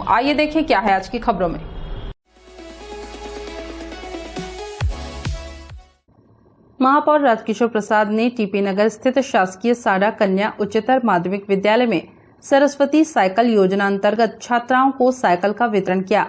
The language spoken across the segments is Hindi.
आइए देखें क्या है आज की खबरों में। महापौर राजकिशोर प्रसाद ने टीपी नगर स्थित शासकीय साडा कन्या उच्चतर माध्यमिक विद्यालय में सरस्वती साइकिल योजना अंतर्गत छात्राओं को साइकिल का वितरण किया।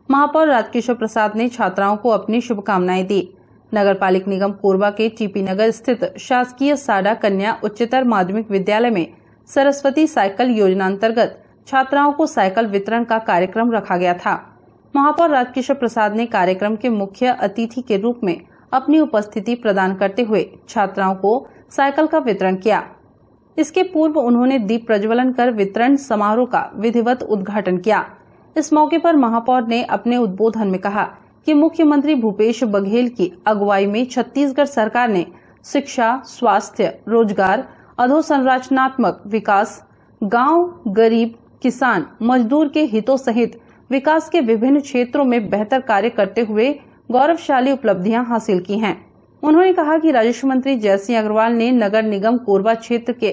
महापौर राजकिशोर प्रसाद ने छात्राओं को अपनी शुभकामनाएं दी। नगर पालिक निगम कोरबा के टीपी नगर स्थित शासकीय साडा कन्या उच्चतर माध्यमिक विद्यालय में सरस्वती साइकिल योजना अंतर्गत छात्राओं को साइकिल वितरण का कार्यक्रम रखा गया था। महापौर राजकिशोर प्रसाद ने कार्यक्रम के मुख्य अतिथि के रूप में अपनी उपस्थिति प्रदान करते हुए छात्राओं को साइकिल का वितरण किया। इसके पूर्व उन्होंने दीप प्रज्वलन कर वितरण समारोह का विधिवत उद्घाटन किया। इस मौके पर महापौर ने अपने उद्बोधन में कहा कि मुख्यमंत्री भूपेश बघेल की अगुवाई में छत्तीसगढ़ सरकार ने शिक्षा, स्वास्थ्य, रोजगार, अधोसंरचनात्मक विकास, गांव, गरीब, किसान, मजदूर के हितों सहित विकास के विभिन्न क्षेत्रों में बेहतर कार्य करते हुए गौरवशाली उपलब्धियां हासिल की हैं। उन्होंने कहा कि राजस्व मंत्री जयसिंह अग्रवाल ने नगर निगम कोरबा क्षेत्र के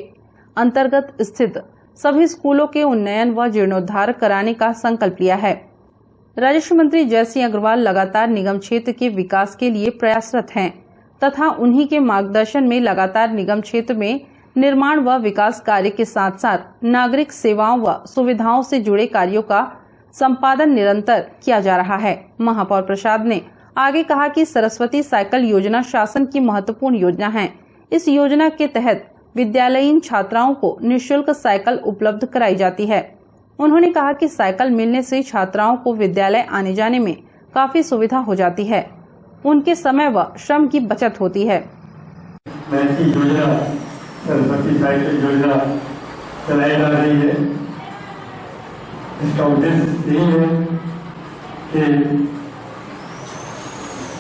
अंतर्गत स्थित सभी स्कूलों के उन्नयन व जीर्णोद्धार कराने का संकल्प लिया है। राजस्व मंत्री जयसिंह अग्रवाल लगातार निगम क्षेत्र के विकास के लिए प्रयासरत हैं तथा उन्हीं के मार्गदर्शन में लगातार निगम क्षेत्र में निर्माण व विकास कार्य के साथ साथ नागरिक सेवाओं व सुविधाओं से जुड़े कार्यों का संपादन निरंतर किया जा रहा है। महापौर प्रसाद ने आगे कहा कि सरस्वती साइकिल योजना शासन की महत्वपूर्ण योजना है। इस योजना के तहत विद्यालयीन छात्राओं को निःशुल्क साइकिल उपलब्ध कराई जाती है। उन्होंने कहा कि साइकिल मिलने से छात्राओं को विद्यालय आने जाने में काफी सुविधा हो जाती है, उनके समय व श्रम की बचत होती है। योजना सरस्वती साइकिल योजना चलाई जा रही है। इसका उद्देश्य यही है कि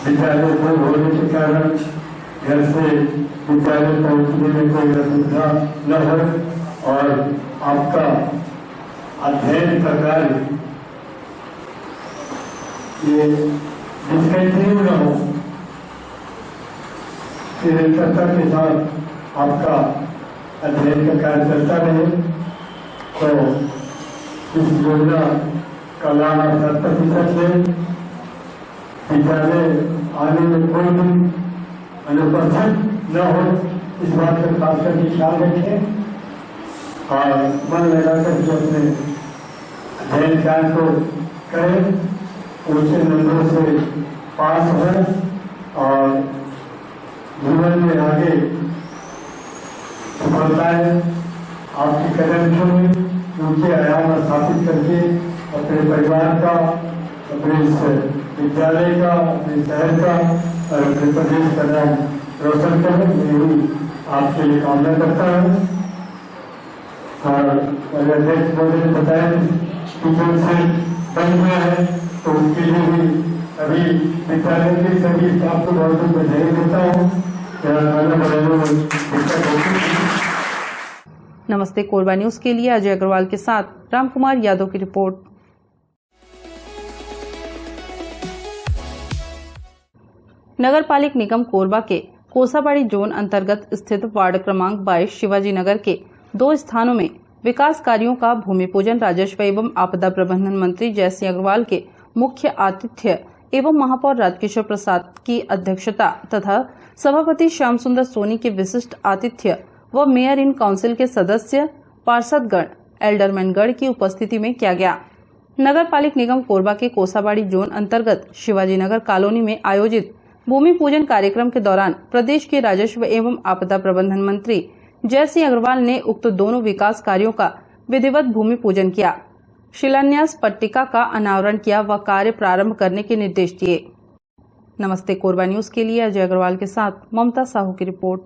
विद्यालय को होने के कारण घर से विद्यालय पहुंचने में कोई असुविधा न हो और आपका अध्ययन का कार्य ये डिस्कंटिन्यू न हो, निरंतरता के साथ आपका अध्ययन का कार्य चलता रहे। तो इस योजना का लाभ आप 70% लें। विद्यालय आने में कोई भी अनुपस्थित न हो, इस बात का खास करके ख्याल रखें और मन लगाकर जो अपने अध्ययन कार्य को करें, ऊंचे नंबरों से पास हों और जीवन में आगे सफलताएं आपकी कदम चुने ऊंचे आयाम स्थापित करके अपने परिवार का, अपने विद्यालय का, अपने शहर का और अपने प्रदेश का नाम रोशन करें। यही आपके लिए कामना करता हूँ। और अध्यक्ष महोदय ने बताया टीचर से बन गया है, तो उसके लिए भी अभी विद्यालय के सभी स्टाफ को बहुत बहुत बधाई देता हूँ। नमस्ते कोरबा न्यूज के लिए अजय अग्रवाल के साथ रामकुमार यादव की रिपोर्ट। नगर पालिक निगम कोरबा के कोसाबाड़ी जोन अंतर्गत स्थित वार्ड क्रमांक 22 शिवाजी नगर के 2 स्थानों में विकास कार्यों का भूमि पूजन राजस्व एवं आपदा प्रबंधन मंत्री जयसिंह अग्रवाल के मुख्य आतिथ्य एवं महापौर राजकिशोर प्रसाद की अध्यक्षता तथा सभापति श्याम सुंदर सोनी के विशिष्ट आतिथ्य व मेयर इन काउंसिल के सदस्य, पार्षदगण, एल्डरमैनगण की उपस्थिति में किया गया। नगर पालिक निगम कोरबा के कोसाबाड़ी जोन अंतर्गत शिवाजी नगर कॉलोनी में आयोजित भूमि पूजन कार्यक्रम के दौरान प्रदेश के राजस्व एवं आपदा प्रबंधन मंत्री जयसिंह अग्रवाल ने उक्त दोनों विकास कार्यों का विधिवत भूमि पूजन किया, शिलान्यास पट्टिका का अनावरण किया व कार्य प्रारंभ करने के निर्देश दिए। नमस्ते कोरबा न्यूज के लिए अजय अग्रवाल के साथ ममता साहू की रिपोर्ट।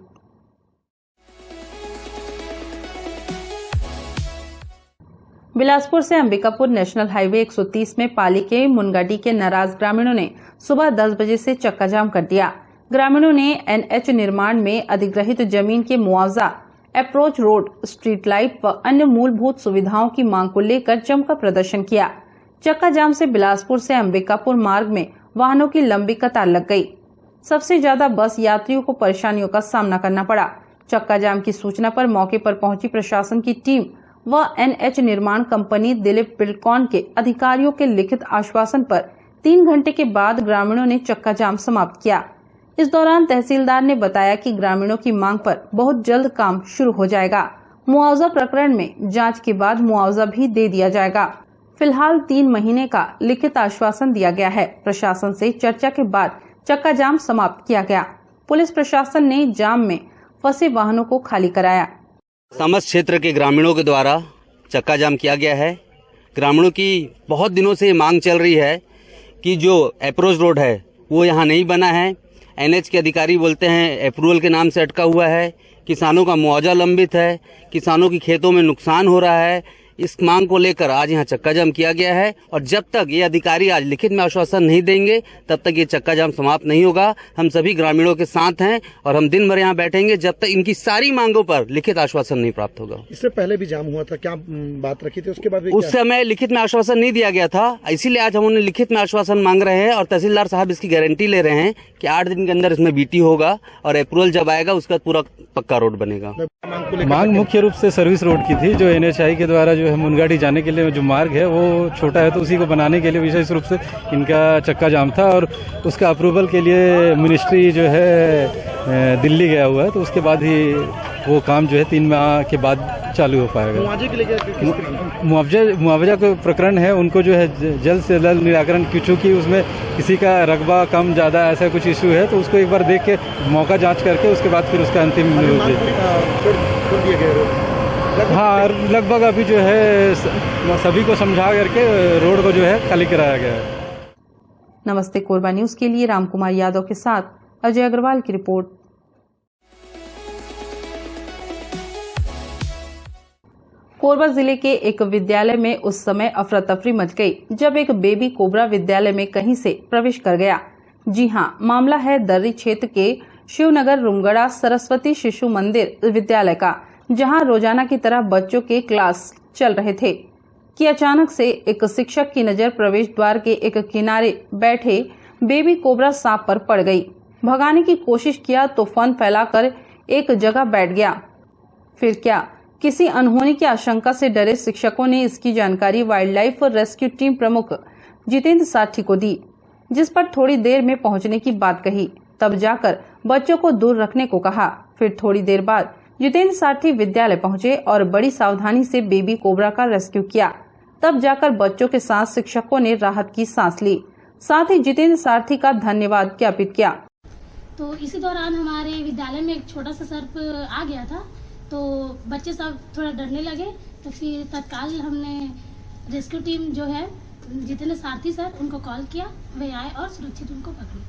बिलासपुर से अंबिकापुर नेशनल हाईवे 130 में पाली के मुनगाटी के नाराज ग्रामीणों ने सुबह 10 बजे से चक्का जाम कर दिया। ग्रामीणों ने एनएच निर्माण में अधिग्रहित जमीन के मुआवजा, अप्रोच रोड, स्ट्रीट लाइट व अन्य मूलभूत सुविधाओं की मांग को लेकर जमकर प्रदर्शन किया। चक्का जाम से बिलासपुर से अंबिकापुर मार्ग में वाहनों की लंबी कतार लग गई। सबसे ज्यादा बस यात्रियों को परेशानियों का सामना करना पड़ा। चक्का जाम की सूचना पर मौके पर पहुंची प्रशासन की टीम व NH निर्माण कंपनी दिलीप बिल्डकॉन के अधिकारियों के लिखित आश्वासन पर 3 घंटे के बाद ग्रामीणों ने चक्का जाम समाप्त किया। इस दौरान तहसीलदार ने बताया कि ग्रामीणों की मांग पर बहुत जल्द काम शुरू हो जाएगा। मुआवजा प्रकरण में जांच के बाद मुआवजा भी दे दिया जाएगा। फिलहाल 3 महीने का लिखित आश्वासन दिया गया है। प्रशासन से चर्चा के बाद चक्का जाम समाप्त किया गया। पुलिस प्रशासन ने जाम में फंसे वाहनों को खाली कराया। समस्त क्षेत्र के ग्रामीणों के द्वारा चक्का जाम किया गया है। ग्रामीणों की बहुत दिनों से मांग चल रही है कि जो अप्रोच रोड है वो यहाँ नहीं बना है। NH के अधिकारी बोलते हैं अप्रूवल के नाम से अटका हुआ है। किसानों का मुआवजा लंबित है। किसानों की खेतों में नुकसान हो रहा है। इस मांग को लेकर आज यहाँ चक्का जाम किया गया है और जब तक ये अधिकारी आज लिखित में आश्वासन नहीं देंगे तब तक ये चक्का जाम समाप्त नहीं होगा। हम सभी ग्रामीणों के साथ हैं और हम दिन भर यहाँ बैठेंगे जब तक इनकी सारी मांगों पर लिखित आश्वासन नहीं प्राप्त होगा। इससे पहले भी जाम हुआ था, क्या बात रखी थी उसके बाद? उस समय लिखित में आश्वासन नहीं दिया गया था, इसीलिए आज हम उन्हें लिखित में आश्वासन मांग रहे हैं और तहसीलदार साहब इसकी गारंटी ले रहे हैं कि 8 दिन के अंदर इसमें BT होगा और अप्रूवल जब आएगा उसके बाद पूरा पक्का रोड बनेगा। मांग मुख्य रूप से सर्विस रोड की थी, जो NHI के द्वारा जो है मुनगाड़ी जाने के लिए जो मार्ग है वो छोटा है, तो उसी को बनाने के लिए विशेष रूप से इनका चक्का जाम था और उसका अप्रूवल के लिए मिनिस्ट्री जो है दिल्ली गया हुआ है, तो उसके बाद ही वो काम जो है 3 माह के बाद चालू हो पाएगा। मुआवजा का प्रकरण है, उनको जो है जल्द से जल्द निराकरण, चूंकि उसमें किसी का रकबा कम ज्यादा ऐसा कुछ इशू है तो उसको एक बार देख के मौका जांच करके उसके बाद फिर उसका अंतिम हाँ लगभग अभी जो है सभी को समझा करके रोड को जो है खाली कराया गया है। नमस्ते कोरबा न्यूज के लिए रामकुमार यादव के साथ अजय अग्रवाल की रिपोर्ट। कोरबा जिले के एक विद्यालय में उस समय अफरा तफरी मच गई जब एक बेबी कोबरा विद्यालय में कहीं से प्रवेश कर गया। जी हां, मामला है दर्री क्षेत्र के शिवनगर रुमगड़ा सरस्वती शिशु मंदिर विद्यालय का, जहां रोजाना की तरह बच्चों के क्लास चल रहे थे कि अचानक से एक शिक्षक की नजर प्रवेश द्वार के एक किनारे बैठे बेबी कोबरा सांप पर पड़ गई। भगाने की कोशिश किया तो फन फैलाकर एक जगह बैठ गया। फिर क्या, किसी अनहोनी की आशंका से डरे शिक्षकों ने इसकी जानकारी वाइल्ड लाइफ रेस्क्यू टीम प्रमुख जितेंद्र साठी को दी, जिस पर थोड़ी देर में पहुंचने की बात कही। तब जाकर बच्चों को दूर रखने को कहा। फिर थोड़ी देर बाद जितेंद्र साठी विद्यालय पहुंचे और बड़ी सावधानी से बेबी कोबरा का रेस्क्यू किया। तब जाकर बच्चों के साथ शिक्षकों ने राहत की सांस ली। साथ ही जितेंद्र साठी का धन्यवाद ज्ञापित किया। तो इसी दौरान हमारे विद्यालय में एक छोटा सा सर्प आ गया था, तो बच्चे सब थोड़ा डरने लगे। तो फिर तत्काल हमने रेस्क्यू टीम जो है जितेंद्र सारथी सर उनको कॉल किया, वे आए और सुरक्षित उनको पकड़े।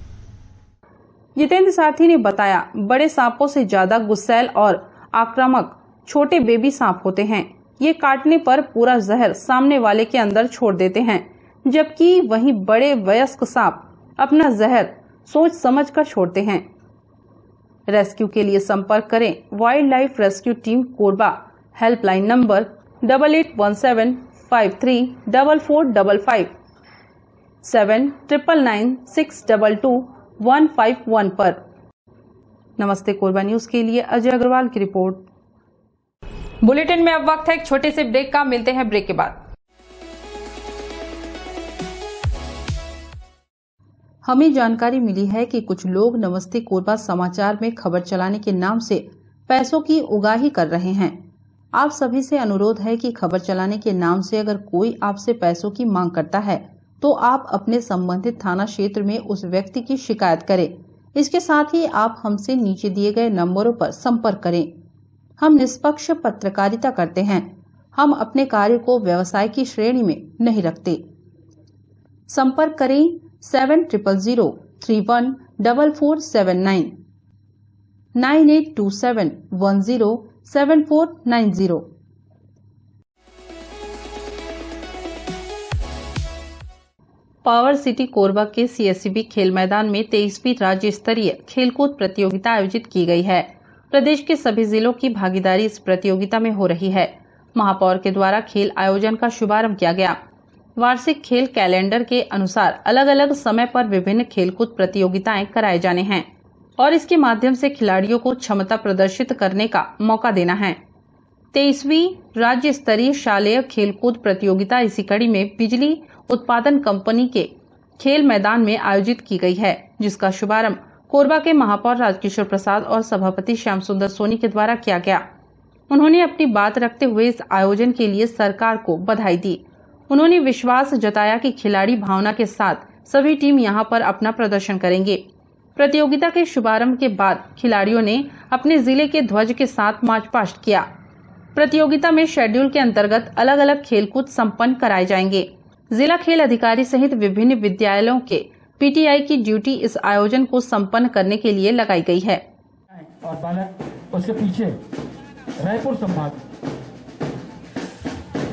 जितेंद्र सारथी ने बताया, बड़े सांपों से ज्यादा गुस्सैल और आक्रामक छोटे बेबी सांप होते हैं। ये काटने पर पूरा जहर सामने वाले के अंदर छोड़ देते हैं, जबकि वहीं बड़े वयस्क सांप अपना जहर सोच समझ कर छोड़ते हैं। रेस्क्यू के लिए संपर्क करें wild life rescue team Korba. Helpline number 8817534455 7999622151 पर। नमस्ते कोरबा न्यूज के लिए अजय अग्रवाल की रिपोर्ट। बुलेटिन में अब वक्त है एक छोटे से ब्रेक का। मिलते हैं ब्रेक के बाद। हमें जानकारी मिली है कि कुछ लोग नमस्ते कोरबा समाचार में खबर चलाने के नाम से पैसों की उगाही कर रहे हैं। आप सभी से अनुरोध है कि खबर चलाने के नाम से अगर कोई आपसे पैसों की मांग करता है तो आप अपने संबंधित थाना क्षेत्र में उस व्यक्ति की शिकायत करें। इसके साथ ही आप हमसे नीचे दिए गए नंबरों पर संपर्क करें। हम निष्पक्ष पत्रकारिता करते हैं। हम अपने कार्य को व्यवसाय की श्रेणी में नहीं रखते। संपर्क करें 7000314479 9827107490। पावर सिटी कोरबा के CSCB खेल मैदान में 23वीं राज्य स्तरीय खेलकूद प्रतियोगिता आयोजित की गई है। प्रदेश के सभी जिलों की भागीदारी इस प्रतियोगिता में हो रही है। महापौर के द्वारा खेल आयोजन का शुभारंभ किया गया। वार्षिक खेल कैलेंडर के अनुसार अलग अलग समय पर विभिन्न खेलकूद प्रतियोगिताएं कराए जाने हैं और इसके माध्यम से खिलाड़ियों को क्षमता प्रदर्शित करने का मौका देना है। 23वीं राज्य स्तरीय शालेय खेलकूद प्रतियोगिता इसी कड़ी में बिजली उत्पादन कंपनी के खेल मैदान में आयोजित की गई है, जिसका शुभारंभ कोरबा के महापौर राजकिशोर प्रसाद और सभापति श्याम सुंदर सोनी के द्वारा किया गया। उन्होंने अपनी बात रखते हुए इस आयोजन के लिए सरकार को बधाई दी। उन्होंने विश्वास जताया कि खिलाड़ी भावना के साथ सभी टीम यहां पर अपना प्रदर्शन करेंगे। प्रतियोगिता के शुभारंभ के बाद खिलाड़ियों ने अपने जिले के ध्वज के साथ मार्च पास्ट किया। प्रतियोगिता में शेड्यूल के अंतर्गत अलग अलग खेलकूद संपन्न कराए जाएंगे। जिला खेल अधिकारी सहित विभिन्न विद्यालयों के पीटीआई की ड्यूटी इस आयोजन को संपन्न करने के लिए लगाई गई है। और उसके पीछे रायपुर संभाग,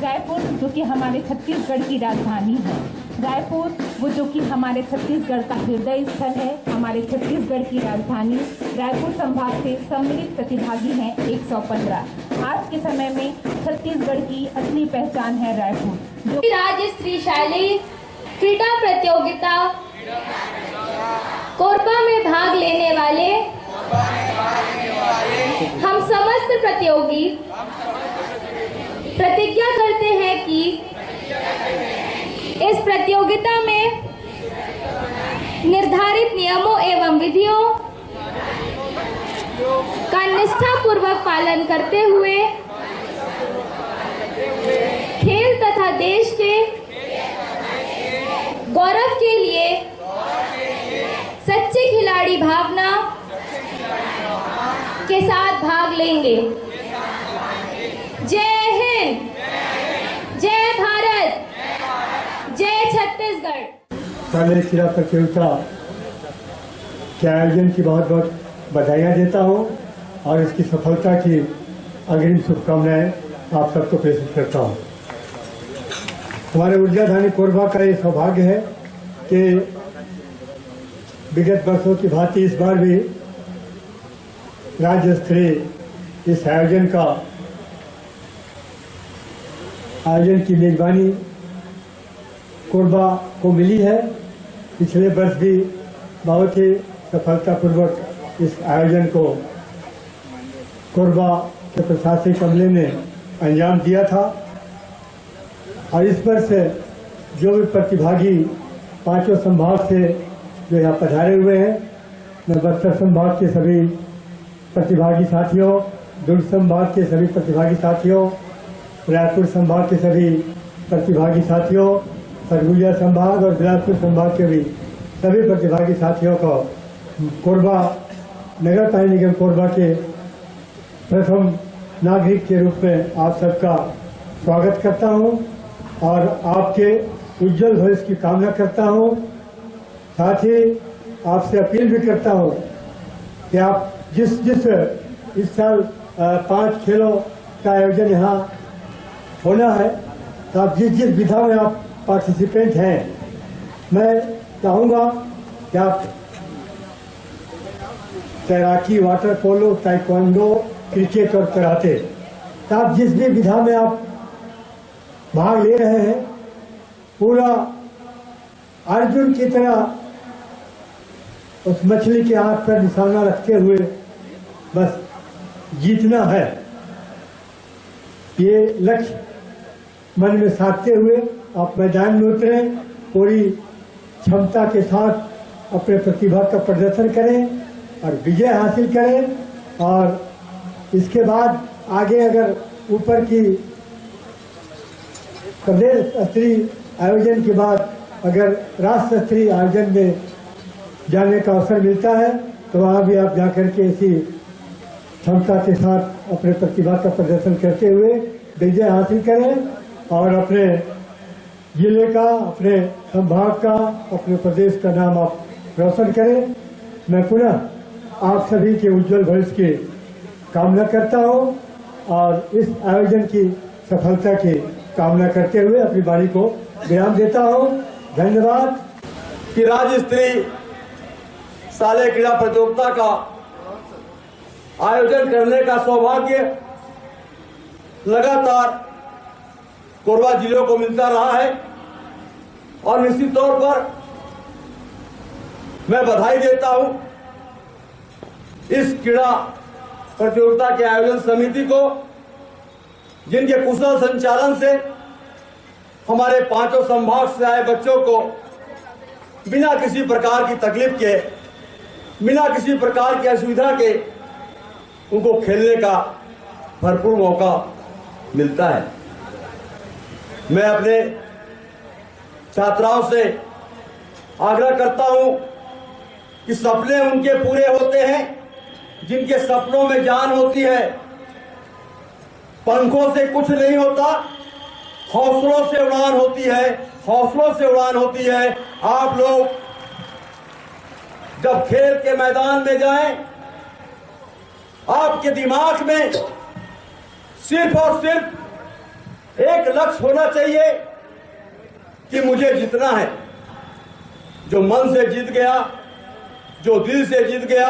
रायपुर जो कि हमारे छत्तीसगढ़ की राजधानी है, रायपुर वो जो कि हमारे छत्तीसगढ़ का हृदय स्थल है, हमारे छत्तीसगढ़ की राजधानी रायपुर संभाग से सम्मिलित प्रतिभागी हैं 115। आज के समय में छत्तीसगढ़ की असली पहचान है रायपुर। जो राज्य स्तरीय शालेय क्रीड़ा प्रतियोगिता कोरबा में भाग लेने वाले हम समस्त प्रतियोगी प्रतिज्ञा करते हैं कि इस प्रतियोगिता में निर्धारित नियमों एवं विधियों का निष्ठापूर्वक पालन करते हुए खेल तथा देश के गौरव के लिए सच्चे खिलाड़ी भावना के साथ भाग लेंगे। जय हिंद, जय भारत, जय छत्तीसगढ़। शालेय क्रीड़ा प्रतियोगिता के आयोजन की बहुत बहुत बधाइयाँ देता हूँ और इसकी सफलता की अग्रिम शुभकामनाएं आप सबको प्रेषित करता हूँ। हमारे ऊर्जाधानी कोरबा का ये सौभाग्य है कि विगत वर्षों की भांति इस बार भी राज्य स्तरीय इस आयोजन की मेजबानी कोरबा को मिली है। पिछले वर्ष भी बहुत ही सफलतापूर्वक इस आयोजन को कोरबा के प्रशासनिक अमले ने अंजाम दिया था और इस वर्ष जो भी प्रतिभागी पांचों संभाग से जो यहाँ पधारे हुए हैं, मैं बस्तर संभाग के सभी प्रतिभागी साथियों, दुर्ग संभाग के सभी प्रतिभागी साथियों, रायपुर संभाग के सभी प्रतिभागी साथियों, सरगुजा संभाग और बिलासपुर संभाग के भी सभी प्रतिभागी साथियों को कोरबा नगर पालिका निगम कोरबा के प्रथम नागरिक के रूप में आप सबका स्वागत करता हूं और आपके उज्जवल भविष्य की कामना करता हूं। साथ ही आपसे अपील भी करता हूं कि आप जिस इस साल 5 खेलों का आयोजन यहाँ होना है, तो आप जिस विधा में आप पार्टिसिपेंट हैं, मैं चाहूँगा कि आप तैराकी, वाटर पोलो, ताइक्वांडो, क्रिकेट और कराटे, तो आप जिस भी विधा में आप भाग ले रहे हैं, पूरा अर्जुन की तरह उस मछली के हाथ पर निशाना रखते हुए बस जीतना है, ये लक्ष्य मन में साधते हुए आप मैदान में उतरे, पूरी क्षमता के साथ अपने प्रतिभा का प्रदर्शन करें और विजय हासिल करें। और इसके बाद आगे अगर ऊपर की प्रदेश स्तरीय आयोजन के बाद अगर राष्ट्र स्तरीय आयोजन में जाने का अवसर मिलता है, तो वहाँ भी आप जाकर के इसी क्षमता के साथ अपने प्रतिभा का प्रदर्शन करते हुए विजय हासिल करें और अपने जिले का, अपने संभाग का, अपने प्रदेश का नाम आप रोशन करें। मैं पुनः आप सभी के उज्जवल भविष्य की कामना करता हूँ और इस आयोजन की सफलता की कामना करते हुए अपनी वाणी को विराम देता हूँ। धन्यवाद। कि राज्य स्तरीय शालेय क्रीड़ा प्रतियोगिता का आयोजन करने का सौभाग्य लगातार कोरबा जिलों को मिलता रहा है और निश्चित तौर पर मैं बधाई देता हूं इस क्रीड़ा प्रतियोगिता के आयोजन समिति को जिनके कुशल संचालन से हमारे 5 संभाग से आए बच्चों को बिना किसी प्रकार की तकलीफ के, बिना किसी प्रकार की असुविधा के उनको खेलने का भरपूर मौका मिलता है। मैं अपने छात्राओं से आग्रह करता हूं कि सपने उनके पूरे होते हैं जिनके सपनों में जान होती है। पंखों से कुछ नहीं होता, हौसलों से उड़ान होती है, हौसलों से उड़ान होती है। आप लोग जब खेल के मैदान में जाएं, आपके दिमाग में सिर्फ और सिर्फ एक लक्ष्य होना चाहिए कि मुझे जीतना है। जो मन से जीत गया, जो दिल से जीत गया,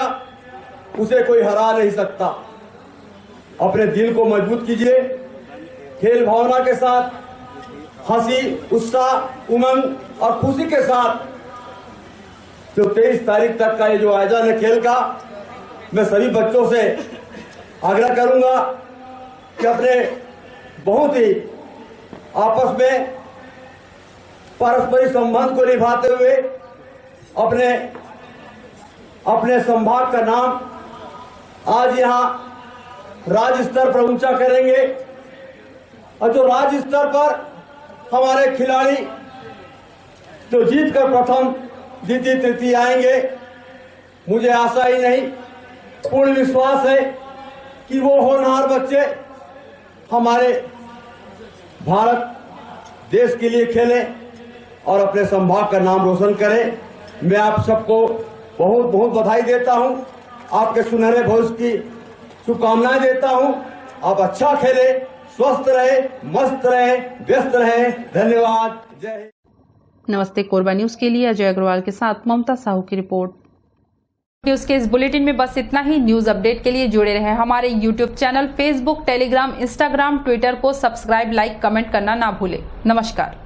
उसे कोई हरा नहीं सकता। अपने दिल को मजबूत कीजिए, खेल भावना के साथ, हंसी, उत्साह, उमंग और खुशी के साथ जो 23 तारीख तक का ये जो आयोजन है खेल का, मैं सभी बच्चों से आग्रह करूंगा कि अपने बहुत ही आपस में पारस्परिक संबंध को निभाते हुए अपने संभाग का नाम आज यहाँ राज्य स्तर पर ऊंचा करेंगे। और जो राज्य स्तर पर हमारे खिलाड़ी जो जीतकर प्रथम, द्वितीय, तृतीय आएंगे, मुझे आशा ही नहीं पूर्ण विश्वास है कि वो होनहार बच्चे हमारे भारत देश के लिए खेलें और अपने संभाग का नाम रोशन करें। मैं आप सबको बहुत बहुत बधाई देता हूं, आपके सुनहरे भविष्य की शुभकामनाएं देता हूं। आप अच्छा खेलें, स्वस्थ रहे, मस्त रहे, व्यस्त रहे। धन्यवाद। जय हिंद। नमस्ते कोरबा न्यूज के लिए अजय अग्रवाल के साथ ममता साहू की रिपोर्ट। न्यूज के इस बुलेटिन में बस इतना ही। न्यूज अपडेट के लिए जुड़े रहें हमारे YouTube channel, Facebook, Telegram, Instagram, Twitter को सब्सक्राइब, लाइक, कमेंट करना ना भूलें। नमस्कार।